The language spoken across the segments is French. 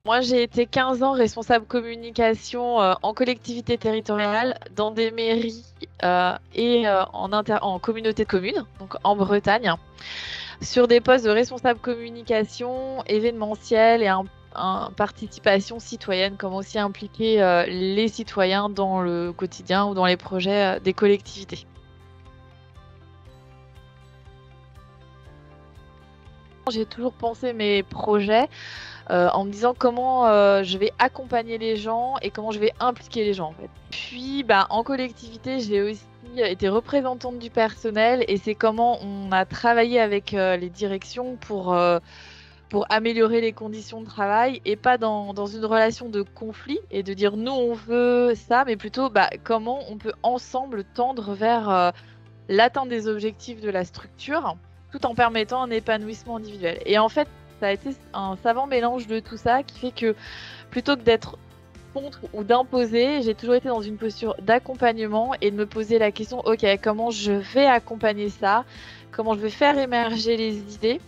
Moi, j'ai été 15 ans responsable communication en collectivité territoriale, dans des mairies en communauté de communes, donc en Bretagne, sur des postes de responsable communication, événementiel et participation citoyenne, comme aussi impliquer les citoyens dans le quotidien ou dans les projets des collectivités. J'ai toujours pensé mes projets en me disant comment je vais accompagner les gens et comment je vais impliquer les gens en fait. Puis bah, en collectivité, j'ai aussi été représentante du personnel et c'est comment on a travaillé avec les directions pour améliorer les conditions de travail et pas dans une relation de conflit et de dire nous on veut ça, mais plutôt bah, comment on peut ensemble tendre vers l'atteinte des objectifs de la structure tout en permettant un épanouissement individuel. Et en fait, ça a été un savant mélange de tout ça qui fait que plutôt que d'être contre ou d'imposer, j'ai toujours été dans une posture d'accompagnement et de me poser la question, ok, comment je vais accompagner ça, comment je vais faire émerger les idées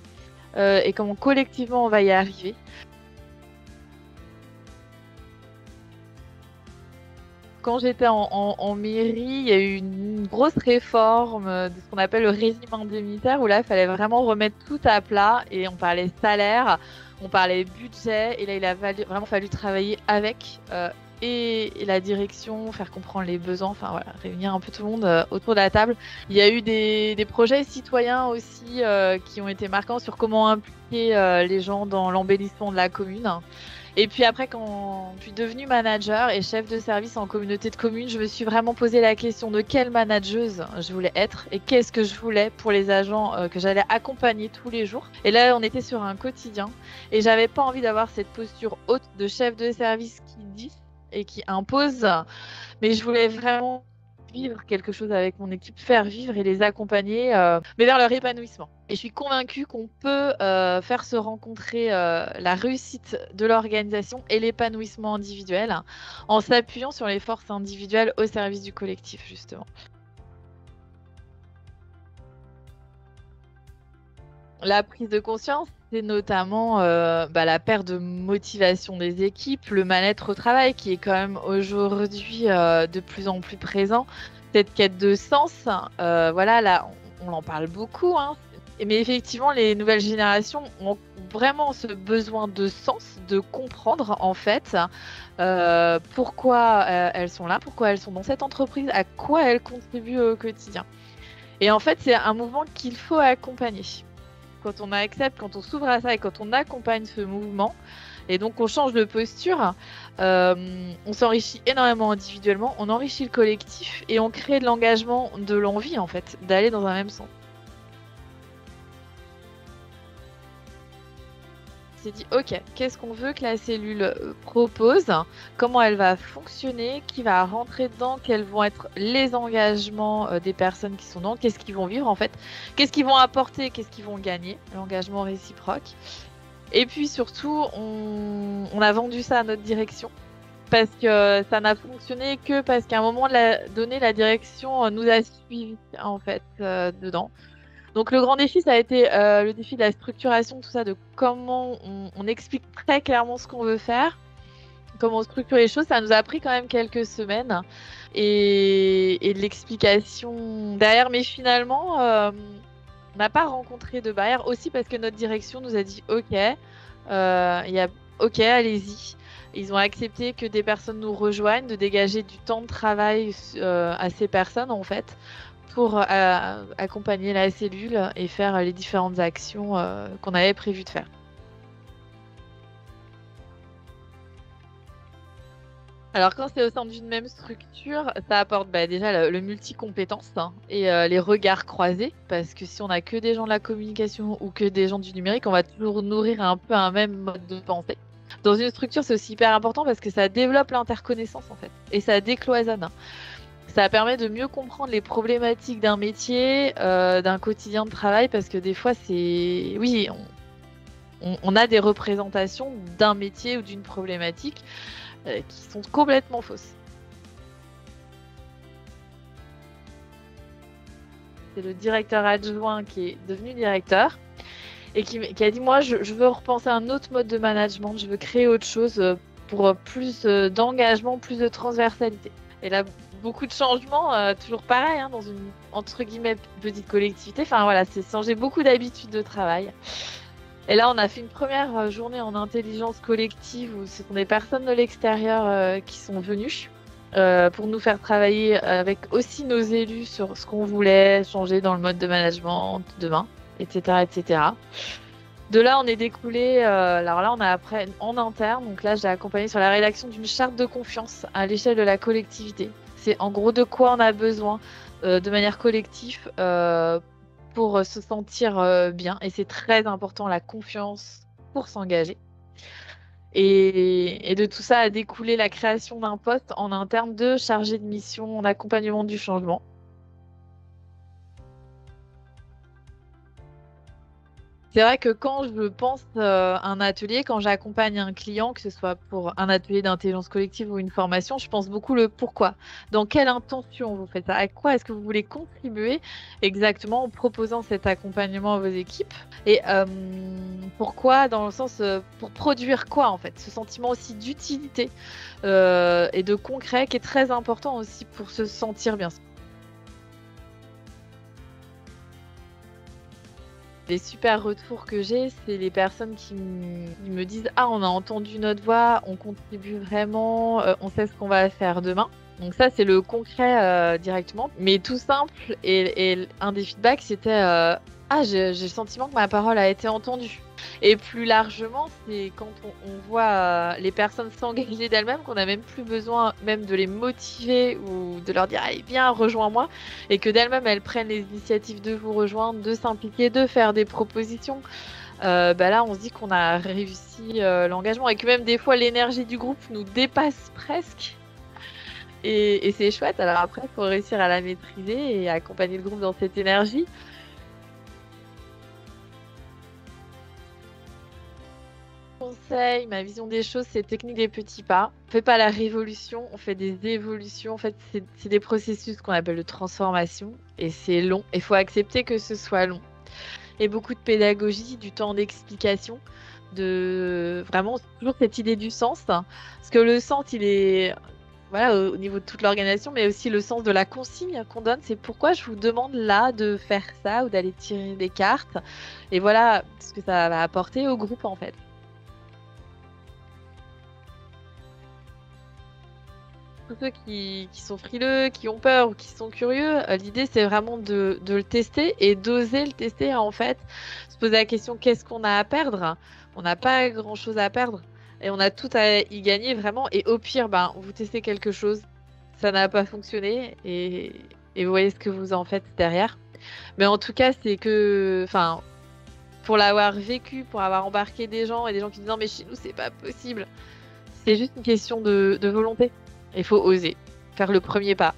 et comment collectivement on va y arriver. Quand j'étais en mairie, il y a eu une grosse réforme de ce qu'on appelle le régime indemnitaire, où là, il fallait vraiment remettre tout à plat et on parlait salaire, on parlait budget, et là, il a vraiment fallu travailler avec et la direction, faire comprendre les besoins, enfin voilà, réunir un peu tout le monde autour de la table. Il y a eu des projets citoyens aussi qui ont été marquants sur comment impliquer les gens dans l'embellissement de la commune. Et puis après, quand je suis devenue manager et chef de service en communauté de communes, je me suis vraiment posé la question de quelle manageuse je voulais être et qu'est-ce que je voulais pour les agents que j'allais accompagner tous les jours. Et là, on était sur un quotidien et j'avais pas envie d'avoir cette posture haute de chef de service qui dit et qui impose, mais je voulais vraiment vivre quelque chose avec mon équipe, faire vivre et les accompagner, mais vers leur épanouissement. Et je suis convaincue qu'on peut faire se rencontrer la réussite de l'organisation et l'épanouissement individuel en s'appuyant sur les forces individuelles au service du collectif, justement. La prise de conscience, c'est notamment bah, la perte de motivation des équipes, le mal-être au travail qui est quand même aujourd'hui de plus en plus présent. Cette quête de sens, voilà, là, on en parle beaucoup, hein. Mais effectivement, les nouvelles générations ont vraiment ce besoin de sens, de comprendre en fait pourquoi elles sont là, pourquoi elles sont dans cette entreprise, à quoi elles contribuent au quotidien. Et en fait, c'est un mouvement qu'il faut accompagner quand on accepte, quand on s'ouvre à ça et quand on accompagne ce mouvement, et donc on change de posture, on s'enrichit énormément individuellement, on enrichit le collectif et on crée de l'engagement, de l'envie en fait, d'aller dans un même sens. On s'est dit, ok, qu'est-ce qu'on veut que la cellule propose, comment elle va fonctionner, qui va rentrer dedans, quels vont être les engagements des personnes qui sont dedans, qu'est-ce qu'ils vont vivre en fait, qu'est-ce qu'ils vont apporter, qu'est-ce qu'ils vont gagner, l'engagement réciproque. Et puis surtout, on a vendu ça à notre direction parce que ça n'a fonctionné que parce qu'à un moment donné, la direction nous a suivis en fait dedans. Donc le grand défi, ça a été le défi de la structuration, tout ça, de comment on explique très clairement ce qu'on veut faire, comment on structure les choses. Ça nous a pris quand même quelques semaines et de l'explication derrière. Mais finalement, on n'a pas rencontré de barrière aussi parce que notre direction nous a dit OK, OK, allez-y. Ils ont accepté que des personnes nous rejoignent, de dégager du temps de travail à ces personnes en fait pour accompagner la cellule et faire les différentes actions qu'on avait prévu de faire. Alors quand c'est au sein d'une même structure, ça apporte bah, déjà le multi-compétences hein, et les regards croisés, parce que si on a que des gens de la communication ou que des gens du numérique, on va toujours nourrir un peu un même mode de pensée. Dans une structure, c'est aussi hyper important parce que ça développe l'interconnaissance en fait, et ça décloisonne. Ça permet de mieux comprendre les problématiques d'un métier, d'un quotidien de travail, parce que des fois, c'est... Oui, on a des représentations d'un métier ou d'une problématique qui sont complètement fausses. C'est le directeur adjoint qui est devenu directeur. et qui a dit, moi, je veux repenser un autre mode de management, je veux créer autre chose pour plus d'engagement, plus de transversalité. Et là, beaucoup de changements, toujours pareil, hein, dans une, entre guillemets, petite collectivité. Enfin voilà, c'est changer beaucoup d'habitudes de travail. Et là, on a fait une première journée en intelligence collective où ce sont des personnes de l'extérieur qui sont venues pour nous faire travailler avec aussi nos élus sur ce qu'on voulait changer dans le mode de management demain, etc., etc. De là, on est découlé. Alors là, on a après en interne. Donc là, j'ai accompagné sur la rédaction d'une charte de confiance à l'échelle de la collectivité. C'est en gros de quoi on a besoin de manière collective pour se sentir bien. Et c'est très important, la confiance pour s'engager. Et de tout ça a découlé la création d'un poste en interne de chargé de mission en accompagnement du changement. C'est vrai que quand je pense un atelier, quand j'accompagne un client, que ce soit pour un atelier d'intelligence collective ou une formation, je pense beaucoup le pourquoi. Dans quelle intention vous faites ça? À quoi est-ce que vous voulez contribuer exactement en proposant cet accompagnement à vos équipes? Et pourquoi, dans le sens, pour produire quoi en fait? Ce sentiment aussi d'utilité et de concret qui est très important aussi pour se sentir bien. Les super retours que j'ai, c'est les personnes qui me disent: «Ah, on a entendu notre voix, on contribue vraiment, on sait ce qu'on va faire demain». Donc ça, c'est le concret, directement. Mais tout simple et un des feedbacks, c'était: «Ah, j'ai le sentiment que ma parole a été entendue». Et plus largement, c'est quand on voit, les personnes s'engager d'elles-mêmes, qu'on a même plus besoin même de les motiver ou de leur dire: «Allez, viens, rejoins-moi», et que d'elles-mêmes, elles prennent les initiatives de vous rejoindre, de s'impliquer, de faire des propositions. Bah, là, on se dit qu'on a réussi, l'engagement et que même des fois l'énergie du groupe nous dépasse presque et c'est chouette. Alors après, il faut réussir à la maîtriser et accompagner le groupe dans cette énergie. Conseil, ma vision des choses, c'est technique des petits pas. On fait pas la révolution, on fait des évolutions. En fait, c'est des processus qu'on appelle de transformation et c'est long. Il faut accepter que ce soit long. Et beaucoup de pédagogie, du temps d'explication, de vraiment toujours cette idée du sens. Parce que le sens, il est voilà, au niveau de toute l'organisation, mais aussi le sens de la consigne qu'on donne. C'est pourquoi je vous demande là de faire ça ou d'aller tirer des cartes. Et voilà ce que ça va apporter au groupe en fait. Tous ceux qui sont frileux, qui ont peur ou qui sont curieux, l'idée c'est vraiment de le tester et d'oser le tester en fait. Se poser la question qu'est-ce qu'on a à perdre? On n'a pas grand-chose à perdre et on a tout à y gagner vraiment. Et au pire, ben, vous testez quelque chose, ça n'a pas fonctionné et vous voyez ce que vous en faites derrière. Mais en tout cas, c'est que, enfin, pour l'avoir vécu, pour avoir embarqué des gens et des gens qui disent non mais chez nous c'est pas possible. C'est juste une question de volonté. Il faut oser faire le premier pas.